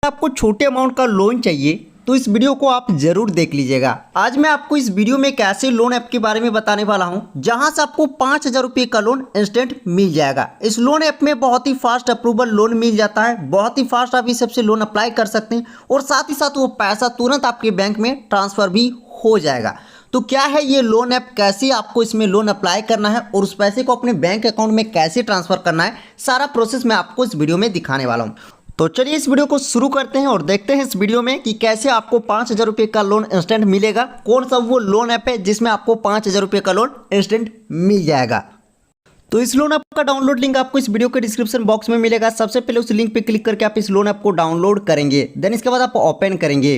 आपको छोटे अमाउंट का लोन चाहिए तो इस वीडियो को आप जरूर देख लीजिएगा। आज मैं आपको इस वीडियो में एक ऐसे लोन ऐप के बारे में बताने वाला हूं जहां से आपको 5,000 रुपये का लोन इंस्टेंट मिल जाएगा। इस लोन ऐप में बहुत ही फास्ट अप्रूवल लोन मिल जाता है, बहुत ही फास्ट आप इस ऐप से लोन अप्लाई कर सकते हैं और साथ ही साथ वो पैसा तुरंत आपके बैंक में ट्रांसफर भी हो जाएगा। तो क्या है ये लोन ऐप, कैसे आपको इसमें लोन अप्लाई करना है और उस पैसे को अपने बैंक अकाउंट में कैसे ट्रांसफर करना है, सारा प्रोसेस मैं आपको इस वीडियो में दिखाने वाला हूँ। तो चलिए इस वीडियो को शुरू करते हैं और देखते हैं इस वीडियो में कि कैसे आपको 5,000 रुपये का लोन इंस्टेंट मिलेगा। कौन सा वो लोन ऐप है जिसमें आपको 5,000 रुपये का लोन इंस्टेंट मिल जाएगा। तो इस लोन ऐप का डाउनलोड लिंक आपको इस वीडियो के डिस्क्रिप्शन बॉक्स में मिलेगा। सबसे पहले उस लिंक पे क्लिक करके आप इस लोन ऐप को डाउनलोड करेंगे, देन इसके बाद आप ओपन करेंगे।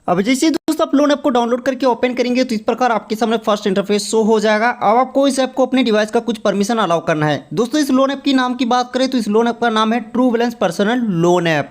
अब जैसे दोस्तों आप लोन ऐप को डाउनलोड करके ओपन करेंगे तो इस प्रकार आपके सामने फर्स्ट इंटरफेस शो हो जाएगा। अब आपको इस ऐप को अपने डिवाइस का कुछ परमिशन अलाउ करना है। दोस्तों इस लोन ऐप की नाम की बात करें तो इस लोन ऐप का नाम है true balance personal loan app.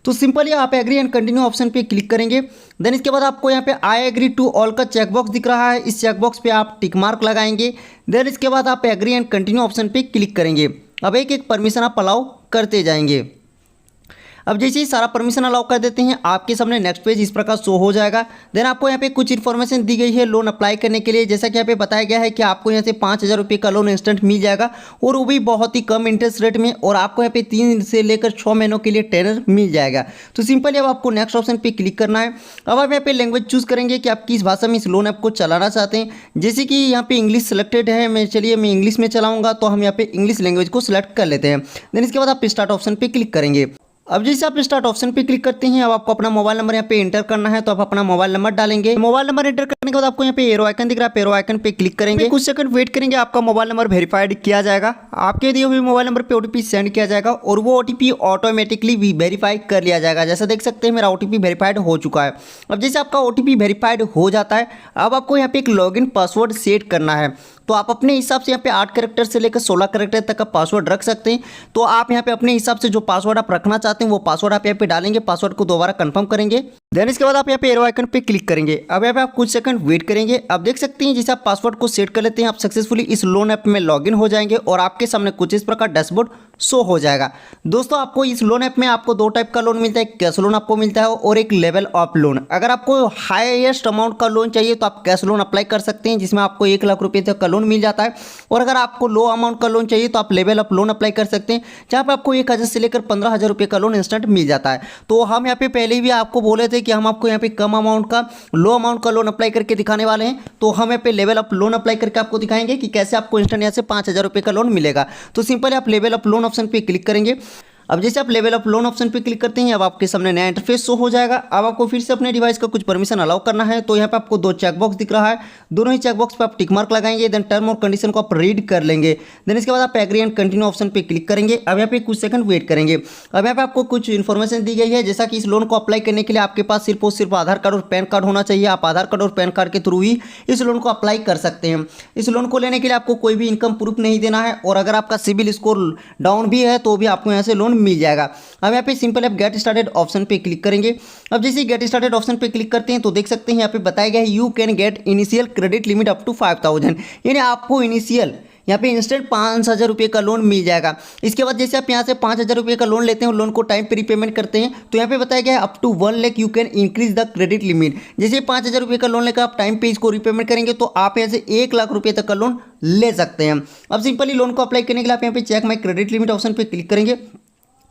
तो सिंपली आप एग्री एंड कंटिन्यू ऑप्शन पे क्लिक करेंगे, देन इसके बाद आपको यहाँ पे आई एग्री टू ऑल का चेकबॉक्स दिख रहा है, इस चेकबॉक्स पे आप टिक मार्क लगाएंगे। देन इसके बाद आप एग्री एंड कंटिन्यू ऑप्शन पे क्लिक करेंगे। अब एक एक परमिशन आप अलाउ करते जाएंगे। अब जैसे ही सारा परमिशन अलाउ कर देते हैं आपके सामने नेक्स्ट पेज इस प्रकार शो हो जाएगा। देन आपको यहाँ पे कुछ इन्फॉर्मेशन दी गई है लोन अप्लाई करने के लिए। जैसा कि यहाँ पे बताया गया है कि आपको यहाँ से 5,000 रुपये का लोन इंस्टेंट मिल जाएगा और वो भी बहुत ही कम इंटरेस्ट रेट में, और आपको यहाँ पे 3 से लेकर 6 महीनों के लिए टेनर मिल जाएगा। तो सिंपली अब आपको नेक्स्ट ऑप्शन पर क्लिक करना है। अब आप यहाँ पे लैंग्वेज चूज़ करेंगे कि आप किस भाषा में इस लोन ऐप को चलाना चाहते हैं। जैसे कि यहाँ पे इंग्लिश सेलेक्टेड है, मैं इंग्लिश में चलाऊँगा, तो हम यहाँ पे इंग्लिश लैंग्वेज को सिलेक्ट कर लेते हैं। देन इसके बाद आप स्टार्ट ऑप्शन पर क्लिक करेंगे। अब जैसे आप स्टार्ट ऑप्शन पे क्लिक करते हैं अब आपको अपना मोबाइल नंबर यहाँ पे एंटर करना है, तो आप अपना मोबाइल नंबर डालेंगे। मोबाइल नंबर एंटर करने के बाद आपको यहाँ पे एरो आइकन दिख रहा है, एरो आइकन पे क्लिक करेंगे। कुछ सेकंड वेट करेंगे, आपका मोबाइल नंबर वेरीफाइड किया जाएगा। आपके दिए हुए मोबाइल नंबर पे ओटीपी सेंड किया जाएगा और वो ओटीपी ऑटोमेटिकली भी वेरीफाई कर लिया जाएगा। जैसा देख सकते हैं मेरा ओटीपी वेरीफाइड हो चुका है। अब जैसे आपका ओटीपी वेरीफाइड हो जाता है अब आपको यहाँ पे एक लॉगिन पासवर्ड सेट करना है। तो आप अपने हिसाब से यहाँ पे 8 कैरेक्टर से लेकर 16 कैरेक्टर तक का पासवर्ड रख सकते हैं। तो आप यहाँ पे अपने हिसाब से जो पासवर्ड आप रखना चाहते हैं वो पासवर्ड आप यहाँ पे डालेंगे, पासवर्ड को दोबारा कंफर्म करेंगे। देन इसके बाद आप यहाँ पे एरो आइकन पे क्लिक करेंगे। अब यहाँ पे आप कुछ सेकंड वेट करेंगे। अब देख सकते हैं जैसे आप पासवर्ड को सेट कर लेते हैं आप सक्सेसफुली इस लोन ऐप में लॉगिन हो जाएंगे और आपके सामने कुछ इस प्रकार डैशबोर्ड शो हो जाएगा। दोस्तों आपको इस लोन ऐप में आपको 2 टाइप का लोन मिलता है, कैश लोन आपको मिलता है और एक लेवल ऑफ लोन। अगर आपको हाईएस्ट अमाउंट का लोन चाहिए तो आप कैश लोन अप्लाई कर सकते हैं जिसमें आपको 1 लाख रुपये तक का लोन मिल जाता है, और अगर आपको लो अमाउंट का लोन चाहिए तो आप लेवल ऑफ लोन अप्लाई कर सकते हैं जहाँ पे आपको 1,000 से लेकर 15,000 रुपये का लोन इंस्टेंट मिल जाता है। तो हम यहाँ पे पहले भी आपको बोले थे कि हम आपको यहाँ पे कम अमाउंट का लो अमाउंट का लोन अप्लाई करके दिखाने वाले हैं। तो हम यहाँ पे लेवल ऑफ लोन अप्लाई करके आपको दिखाएंगे कि कैसे आपको इंस्टेंट यहाँ से 5,000 रुपये का लोन मिलेगा। तो सिंपली आप लेवल ऑफ लोन ऑप्शन पे क्लिक करेंगे। अब जैसे आप लेवल ऑफ लोन ऑप्शन पे क्लिक करते हैं अब आपके सामने नया इंटरफेस शो हो जाएगा। अब आपको फिर से अपने डिवाइस का कुछ परमिशन अलाउ करना है। तो यहाँ पे आपको 2 चेकबॉक्स दिख रहा है, दोनों ही चेकबॉक्स पे आप टिक मार्क लगाएंगे। देन टर्म और कंडीशन को आप रीड कर लेंगे। देन इसके बाद आप एग्री एंड कंटिन्यू ऑप्शन पे क्लिक करेंगे। अब यहाँ पे कुछ सेकंड वेट करेंगे। अब यहाँ पे आपको कुछ इन्फॉर्मेशन दी गई है, जैसा कि इस लोन को अप्लाई करने के लिए आपके पास सिर्फ और सिर्फ आधार कार्ड और पैन कार्ड होना चाहिए। आप आधार कार्ड और पैन कार्ड के थ्रू ही इस लोन को अप्लाई कर सकते हैं। इस लोन को लेने के लिए आपको कोई भी इनकम प्रूफ नहीं देना है, और अगर आपका सिविल स्कोर डाउन भी है तो भी आपको यहाँ से लोन मिल जाएगा। अब यहाँ पे सिंपल आप गेट स्टार्टेड ऑप्शन पे क्लिक करेंगे। अब जैसे गेट स्टार्टेड ऑप्शन पे क्लिक करते हैं तो देख सकते हैं यहाँ पे बताया गया है you can get initial credit limit up to 5,000, यानी आपको इनिशियल यहाँ पे इंस्टेंट 5,000 रुपये का लोन मिल जाएगा। इसके बाद जैसे आप यहाँ से 5,000 रुपये का लोन लेते हैं और लोन को टाइम पे रिपेमेंट करते हैं तो यहाँ पे बताया गया है up to 1 lakh you can increase the credit limit. जैसे 5,000 रुपये का लोन लेकर आप टाइम पे इसको रिपेमेंट करेंगे तो आप यहाँ से 1 लाख रुपये तक का लोन ले सकते हैं। अब सिंपली लोन को अप्लाई करने के लिए आप यहाँ पे check my credit limit option पे क्लिक करेंगे।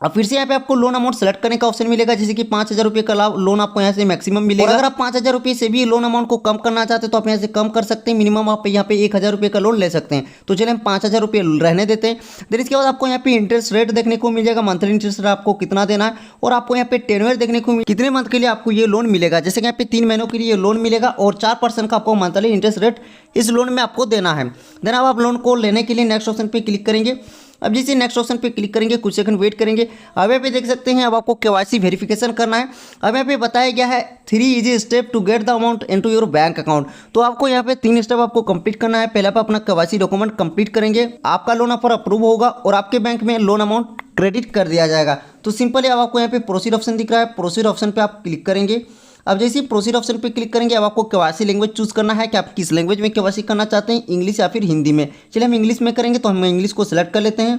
अब फिर से यहाँ पे आपको लोन अमाउंट सेलेक्ट करने का ऑप्शन मिलेगा, जैसे कि 5,000 रुपये का लोन आपको यहाँ से मैक्सिमम मिलेगा। और अगर आप 5,000 रुपये से भी लोन अमाउंट को कम करना चाहते हैं तो आप यहाँ से कम कर सकते हैं। मिनिमम आप यहाँ पे 1,000 रुपये का लोन ले सकते हैं। तो चलिए हम 5,000 रुपये रहने देते हैं। फिर इसके बाद आपको यहाँ पे इंटरेस्ट रेट देखने को मिल जाएगा, मंथली इंटरेस्ट रेट आपको कितना देना है, और आपको यहाँ पे टेन्योर देखने को कितने मंथ के लिए आपको ये लोन मिलेगा। जैसे कि यहाँ पे 3 महीनों के लिए लोन मिलेगा और 4% का आपको मंथली इंटरेस्ट रेट इस लोन में आपको देना है। देन अब आप लोन को लेने के लिए नेक्स्ट ऑप्शन पे क्लिक करेंगे। अब जैसे नेक्स्ट ऑप्शन पे क्लिक करेंगे कुछ सेकंड वेट करेंगे। अब यहाँ पे देख सकते हैं अब आपको केवाईसी वेरिफिकेशन करना है। अब यहाँ पे बताया गया है 3 easy step to get the amount into your bank account. तो आपको यहाँ पे 3 स्टेप आपको कंप्लीट करना है। पहले आप अपना केवाईसी डॉक्यूमेंट कंप्लीट करेंगे, आपका लोन ऑफर अप्रूव होगा और आपके बैंक में लोन अमाउंट क्रेडिट कर दिया जाएगा। तो सिंपली अब आपको यहाँ पे प्रोसीड ऑप्शन दिख रहा है, प्रोसीड ऑप्शन पे आप क्लिक करेंगे। अब जैसे ही प्रोसीड ऑप्शन पे क्लिक करेंगे अब आपको केवाईसी लैंग्वेज चूज़ करना है कि आप किस लैंग्वेज में केवाईसी करना चाहते हैं, इंग्लिश या फिर हिंदी में। चलिए हम इंग्लिश में करेंगे तो हम इंग्लिश को सिलेक्ट कर लेते हैं।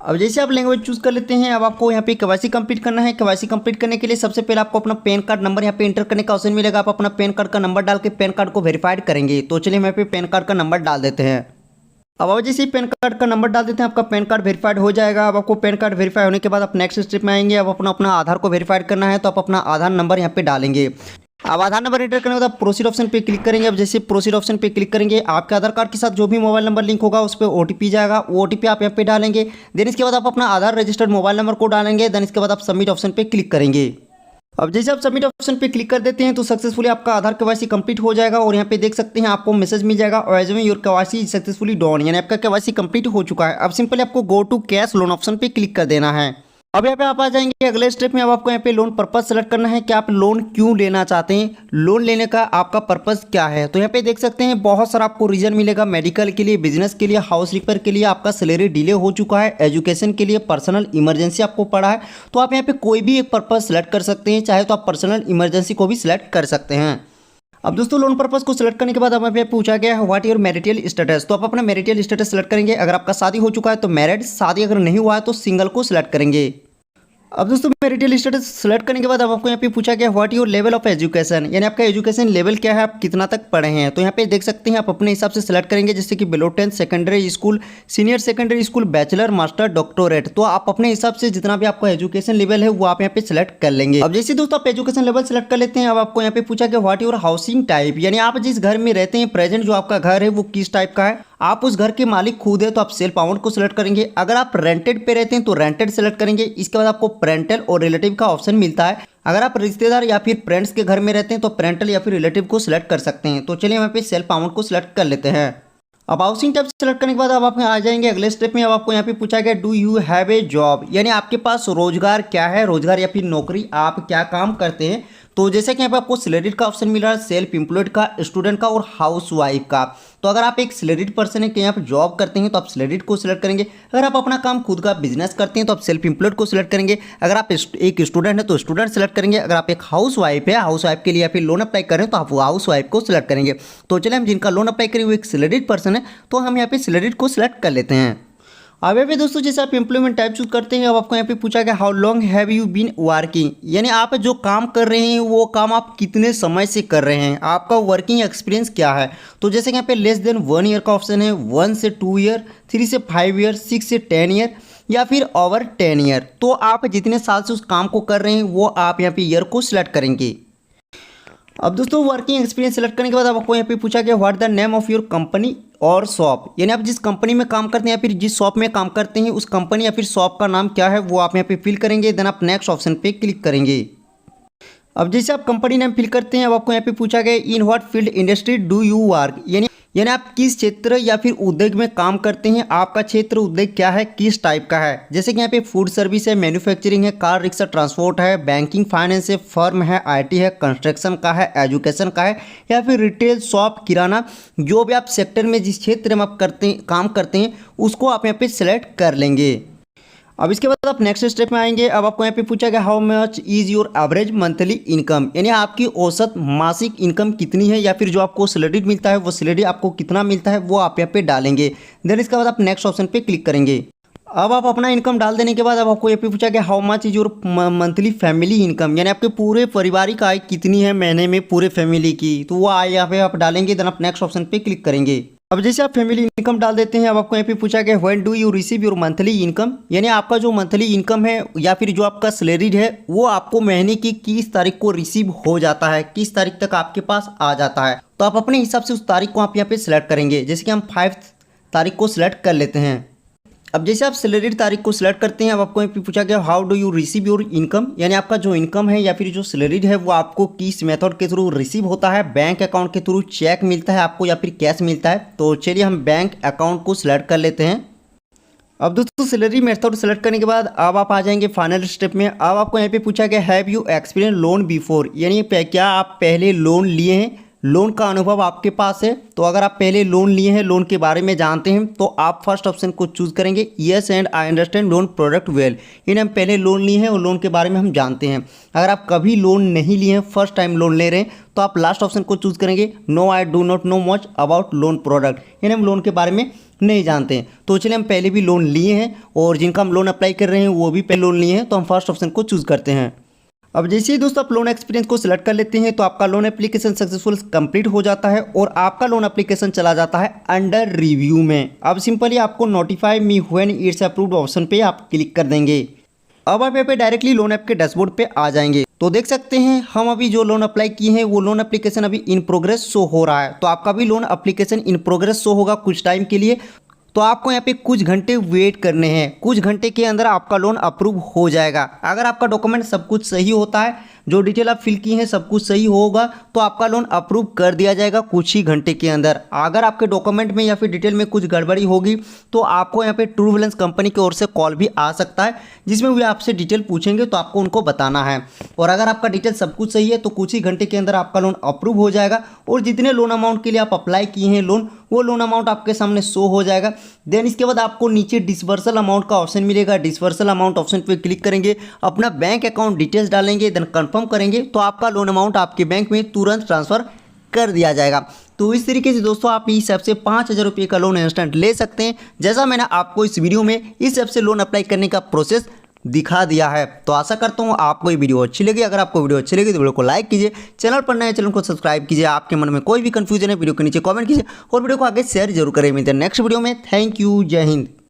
अब जैसे आप लैंग्वेज चूज कर लेते हैं, अब आपको यहाँ पे केवाईसी कंप्लीट करना है। केवाईसी कंप्लीट करने के लिए सबसे पहले आपको अपना पैन कार्ड नंबर यहाँ पे एंटर करने का ऑप्शन मिलेगा। आप अपना पैन कार्ड का नंबर डाल के पैन कार्ड को वेरीफाइड करेंगे। तो चलिए हम यहाँ पे पैन कार्ड का नंबर डाल देते हैं। अब जैसे ही पैन कार्ड का नंबर डाल देते हैं, आपका पैन कार्ड वेरीफाइड हो जाएगा। अब आपको पैन कार्ड वेरीफाई होने के बाद आप नेक्स्ट स्टेप में आएंगे। अब अपना आधार को वेरीफाइड करना है, तो आप अपना आधार नंबर यहाँ पे डालेंगे। अब आधार नंबर एंटर करने के बाद प्रोसीड ऑप्शन पे क्लिक करेंगे। अब जैसे प्रोसीड ऑप्शन पे क्लिक करेंगे, आपके आधार कार्ड के साथ जो भी मोबाइल नंबर लिंक होगा उस पर ओटीपी जाएगा। वो ओटीपी आप यहाँ पे डालेंगे। देन इसके बाद आप अपना आधार रजिस्टर्ड मोबाइल नंबर को डालेंगे। देन इसके बाद आप सबमिट ऑप्शन पे क्लिक करेंगे। अब जैसे आप सबमिट ऑप्शन पे क्लिक कर देते हैं तो सक्सेसफुली आपका आधार केवाईसी कंप्लीट हो जाएगा। और यहाँ पे देख सकते हैं आपको मैसेज मिल जाएगा, assume your KYC successfully done, यानी आपका केवाईसी कंप्लीट हो चुका है। अब सिंपली आपको go to cash loan option पे क्लिक कर देना है। अब यहाँ पे आप आ जाएंगे अगले स्टेप में। अब आपको यहाँ पे लोन पर्पस सेलेक्ट करना है कि आप लोन क्यों लेना चाहते हैं, लोन लेने का आपका पर्पस क्या है। तो यहाँ पे देख सकते हैं बहुत सारा आपको रीजन मिलेगा, मेडिकल के लिए, बिजनेस के लिए, हाउस रिपेयर के लिए, आपका सैलरी डिले हो चुका है, एजुकेशन के लिए, पर्सनल इमरजेंसी आपको पड़ा है। तो आप यहाँ पे कोई भी एक पर्पस सेलेक्ट कर सकते हैं, चाहे तो आप पर्सनल इमरजेंसी को भी सिलेक्ट कर सकते हैं। अब दोस्तों लोन पर्पस को सिलेक्ट करने के बाद हमें पूछा गया है व्हाट योर मैरिटल स्टेटस। तो आप अपना मैरिटल स्टेटस सेलेक्ट करेंगे। अगर आपका शादी हो चुका है तो मैरिड, शादी अगर नहीं हुआ है तो सिंगल को सिलेक्ट करेंगे। अब दोस्तों मैरिटल स्टेटस सेलेक्ट करने के बाद अब आपको यहाँ पे पूछा गया what your level of education, यानी आपका एजुकेशन लेवल क्या है, आप कितना तक पढ़े हैं। तो यहाँ पे देख सकते हैं आप अपने हिसाब से सेलेक्ट करेंगे, जैसे कि below 10 secondary school, senior secondary school, bachelor, master, doctorate. तो आप अपने हिसाब से जितना भी आपका एजुकेशन लेवल है वो आप यहाँ पे सेलेक्ट कर लेंगे। अब जैसे दोस्तों आप एजुकेशन लेवल सेलेक्ट कर लेते हैं, अब आपको यहाँ पे पूछा गया व्हाट योर हाउसिंग टाइप, यानी आप जिस घर में रहते हैं प्रेजेंट जो आपका घर है वो किस टाइप का है। आप उस घर के मालिक खुद है तो आप सेल्फ अमाउंट को सिलेक्ट करेंगे। अगर आप रेंटेड पे रहते हैं तो रेंटेड सेलेक्ट करेंगे। इसके बाद आपको पेरेंटल और रिलेटिव का ऑप्शन मिलता है। अगर आप रिश्तेदार या फिर फ्रेंड्स के घर में रहते हैं तो पेरेंटल या फिर रिलेटिव को सिलेक्ट कर सकते हैं। तो चलिए यहाँ पे सेल्फ अमाउंट को सिलेक्ट कर लेते हैं। अब हाउसिंग टाइप सेलेक्ट करने के बाद अब आप आ जाएंगे अगले स्टेप में। अब आपको यहाँ पे पूछा गया do you have a job, यानी आपके पास रोजगार क्या है, रोजगार या फिर नौकरी, आप क्या काम करते हैं। तो जैसे कि यहाँ पे आपको सैलरीड का ऑप्शन मिल रहा है, सेल्फ एम्प्लॉयड का, स्टूडेंट का और हाउस वाइफ का। तो अगर आप एक सैलरीड पर्सन है कि यहाँ पे जॉब करते हैं तो आप सैलरीड को सिलेक्ट करेंगे। अगर आप अपना काम खुद का बिजनेस करते हैं तो आप सेल्फ एम्प्लॉयड को सिलेक्ट करेंगे। अगर आप एक स्टूडेंट है तो स्टूडेंट सेलेक्ट करेंगे। अगर आप एक हाउस वाइफ है, हाउस वाइफ के लिए या फिर लोन अप्लाई कर रहे हैं तो आप वो हाउस वाइफ को सिलेक्ट करेंगे। तो चलिए हम जिनका लोन अप्लाई करें वो एक सैलरीड पर्सन है तो हम यहाँ पे सैलरीड को सिलेक्ट कर लेते हैं। अब यहाँ पे दोस्तों जैसे आप एम्प्लॉयमेंट टाइप चूज करते हैं, अब आपको यहाँ पे पूछा गया how long have you been working, यानी आप जो काम कर रहे हैं वो काम आप कितने समय से कर रहे हैं, आपका वर्किंग एक्सपीरियंस क्या है। तो जैसे कि यहाँ पे लेस देन 1 ईयर का ऑप्शन है, 1 से 2 ईयर, 3 से 5 ईयर, 6 से 10 ईयर या फिर ओवर 10 ईयर। तो आप जितने साल से उस काम को कर रहे हैं वो आप यहाँ पे ईयर को सिलेक्ट करेंगे। अब दोस्तों वर्किंग एक्सपीरियंस सेलेक्ट करने के बाद आपको यहाँ पे पूछा गया what the name of your company और शॉप, यानी आप जिस कंपनी में काम करते हैं या फिर जिस शॉप में काम करते हैं उस कंपनी या फिर शॉप का नाम क्या है वो आप यहाँ पे फिल करेंगे। देन आप नेक्स्ट ऑप्शन पे क्लिक करेंगे। अब जैसे आप कंपनी नेम फिल करते हैं, अब आपको यहाँ पे पूछा गया in what field industry do you work, यानी आप किस क्षेत्र या फिर उद्योग में काम करते हैं, आपका क्षेत्र उद्योग क्या है, किस टाइप का है। जैसे कि यहाँ पे फूड सर्विस है, मैन्युफैक्चरिंग है, कार रिक्शा ट्रांसपोर्ट है, बैंकिंग फाइनेंस है, फर्म है, आईटी है, कंस्ट्रक्शन का है, एजुकेशन का है या फिर रिटेल शॉप, किराना, जो भी आप सेक्टर में जिस क्षेत्र में आप काम करते हैं उसको आप यहाँ पे सिलेक्ट कर लेंगे। अब इसके बाद आप नेक्स्ट स्टेप में आएंगे। अब आपको यहाँ पे पूछा गया how much is your average monthly income, यानी आपकी औसत मासिक इनकम कितनी है या फिर जो आपको सैलरी मिलता है वो सैलरी आपको कितना मिलता है वो आप यहाँ पे डालेंगे। देन इसके बाद आप नेक्स्ट ऑप्शन पे क्लिक करेंगे। अब आप अपना इनकम डाल देने के बाद अब आपको यहाँ पे पूछा गया how much is your monthly family income, यानी आपके पूरे पारिवारिक आय कितनी है महीने में पूरे फैमिली की, तो वो आय यहाँ पे आप डालेंगे। देन आप नेक्स्ट ऑप्शन पे क्लिक करेंगे। अब जैसे आप फैमिली इनकम डाल देते हैं, अब आपको यहाँ पे पूछा गया when do you receive your monthly income, यानी आपका जो मंथली इनकम है या फिर जो आपका सैलरी है वो आपको महीने की किस तारीख को रिसीव हो जाता है, किस तारीख तक आपके पास आ जाता है। तो आप अपने हिसाब से उस तारीख को आप यहाँ पे सिलेक्ट करेंगे। जैसे कि हम 5 तारीख को सिलेक्ट कर लेते हैं। अब जैसे आप सैलरी तारीख को सिलेक्ट करते हैं, अब आपको यहाँ पे पूछा गया how do you receive your income, यानी आपका जो इनकम है या फिर जो सैलरी है वो आपको किस मेथड के थ्रू रिसीव होता है, बैंक अकाउंट के थ्रू, चेक मिलता है आपको या फिर कैश मिलता है। तो चलिए हम बैंक अकाउंट को सिलेक्ट कर लेते हैं। अब दोस्तों सैलरी मेथड सेलेक्ट करने के बाद अब आप आ जाएंगे फाइनल स्टेप में। अब आपको यहाँ पे पूछा गया have you experience loan before, यानी क्या आप पहले लोन लिए हैं लोन का अनुभव आपके पास है, तो अगर आप पहले लोन लिए हैं, लोन के बारे में जानते हैं, तो आप फर्स्ट ऑप्शन को चूज़ करेंगे, yes and I understand loan product well. इन हम पहले लोन लिए हैं और लोन के बारे में हम जानते हैं। अगर आप कभी लोन नहीं लिए हैं, फर्स्ट टाइम लोन ले रहे हैं, तो आप लास्ट ऑप्शन को चूज़ करेंगे, no I do not know much about loan product. इन हम लोन के बारे में नहीं जानते हैं। तो चलिए हम पहले भी लोन लिए हैं और जिनका हम लोन अप्लाई कर रहे हैं वो भी पहले लोन लिए हैं, तो हम फर्स्ट ऑप्शन को चूज़ करते हैं। अब जैसे ही दोस्तों आप लोन एक्सपीरियंस को सिलेक्ट कर लेते हैं, तो आपका लोन एप्लीकेशन सक्सेसफुल कंप्लीट हो जाता है और आपका लोन एप्लीकेशन चला जाता है अंडर रिव्यू में। अब सिंपली आपको notify me when it's approved option पे आप क्लिक कर देंगे। अब आप यहाँ पे डायरेक्टली लोन ऐप के डैशबोर्ड पे आ जाएंगे, तो देख सकते हैं हम अभी जो लोन अप्लाई किए हैं वो लोन एप्लीकेशन अभी इन प्रोग्रेस शो हो रहा है। तो आपका भी loan application in progress show होगा कुछ टाइम के लिए, तो आपको यहाँ पे कुछ घंटे वेट करने हैं। कुछ घंटे के अंदर आपका लोन अप्रूव हो जाएगा। अगर आपका डॉक्यूमेंट सब कुछ सही होता है, जो डिटेल आप फिल की हैं सब कुछ सही होगा, तो आपका लोन अप्रूव कर दिया जाएगा कुछ ही घंटे के अंदर। अगर आपके डॉक्यूमेंट में या फिर डिटेल में कुछ गड़बड़ी होगी, तो आपको यहाँ पे ट्रू बैलेंस कंपनी की ओर से कॉल भी आ सकता है, जिसमें वे आपसे डिटेल पूछेंगे, तो आपको उनको बताना है। और अगर आपका डिटेल सब कुछ सही है, तो कुछ ही घंटे के अंदर आपका लोन अप्रूव हो जाएगा और जितने लोन अमाउंट के लिए आप अप्लाई किए हैं लोन, वो लोन अमाउंट आपके सामने शो हो जाएगा। देन इसके बाद आपको नीचे डिसबर्सल अमाउंट का ऑप्शन मिलेगा। डिसबर्सल अमाउंट ऑप्शन पे क्लिक करेंगे, अपना बैंक अकाउंट डिटेल्स डालेंगे, देन कंफर्म करेंगे, तो आपका लोन अमाउंट आपके बैंक में तुरंत ट्रांसफ़र कर दिया जाएगा। तो इस तरीके से दोस्तों आप इस ऐप से 5,000 रुपये का लोन इंस्टेंट ले सकते हैं, जैसा मैंने आपको इस वीडियो में इस ऐप से लोन अप्लाई करने का प्रोसेस दिखा दिया है। तो आशा करता हूँ आपको ये वीडियो अच्छी लगी। अगर आपको वीडियो अच्छी लगी तो वीडियो को लाइक कीजिए, चैनल पर नए चैनल को सब्सक्राइब कीजिए। आपके मन में कोई भी कंफ्यूजन है वीडियो के नीचे कमेंट कीजिए और वीडियो को आगे शेयर जरूर करें। मिलते हैं नेक्स्ट वीडियो में। थैंक यू, जय हिंद।